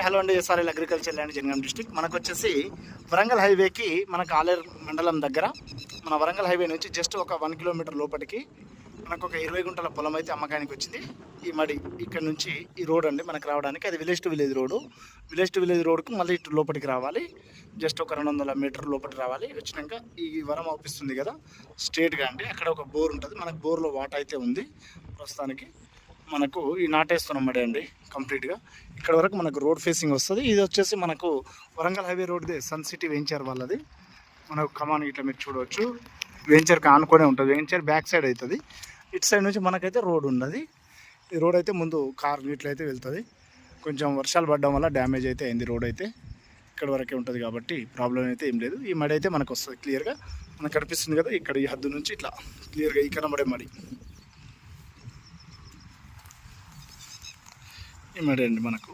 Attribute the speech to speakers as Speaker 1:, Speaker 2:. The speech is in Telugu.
Speaker 1: హలో అండి, SRL agriculture land Jangaon district. మనకు వచ్చేసి వరంగల్ హైవేకి మనకు ఆలేరు మండలం దగ్గర మన వరంగల్ హైవే నుంచి జస్ట్ ఒక 1 కిలోమీటర్ లోపలికి మనకు ఒక 20 గుంటల పొలం అయితే అమ్మకానికి వచ్చింది. ఈ మడి ఇక్కడ నుంచి ఈ రోడ్ అండి మనకు రావడానికి, అది village to village road. Village to village రోడ్కు మళ్ళీ ఇటు లోపలికి రావాలి, జస్ట్ ఒక 200 మీటర్ లోపలికి రావాలి. వచ్చినాక ఈ వరం అవుపిస్తుంది కదా స్ట్రేట్గా అండి, అక్కడ ఒక బోర్ ఉంటుంది. మనకు బోర్లో వాటర్ అయితే ఉంది. ప్రస్తుతానికి మనకు ఈ నాటేస్తున్నాం మడి అండి కంప్లీట్గా. ఇక్కడ వరకు మనకు రోడ్ ఫేసింగ్ వస్తుంది. ఇది వచ్చేసి మనకు వరంగల్ హైవే రోడ్ది సన్ సిటీ వెంచర్ వాళ్ళది. మనకు కమాన్ ఇట్లా మీరు చూడవచ్చు, వెంచర్కి ఆనుకొనే ఉంటుంది. వెంచర్ బ్యాక్ సైడ్ అవుతుంది. ఇటు సైడ్ నుంచి మనకైతే రోడ్ ఉన్నది. ఈ రోడ్ అయితే ముందు కార్ ఇట్లా అయితే వెళ్తుంది. కొంచెం వర్షాలు పడడం వల్ల డ్యామేజ్ అయితే అయింది రోడ్ అయితే. ఇక్కడ వరకే ఉంటుంది కాబట్టి ప్రాబ్లం అయితే ఏం లేదు. ఈ మడి అయితే మనకు వస్తుంది క్లియర్గా, మనకు కనిపిస్తుంది కదా ఇక్కడ ఈ హద్దు నుంచి ఇట్లా క్లియర్గా ఈ కనబడే మడి ఈ మడి అండి మనకు.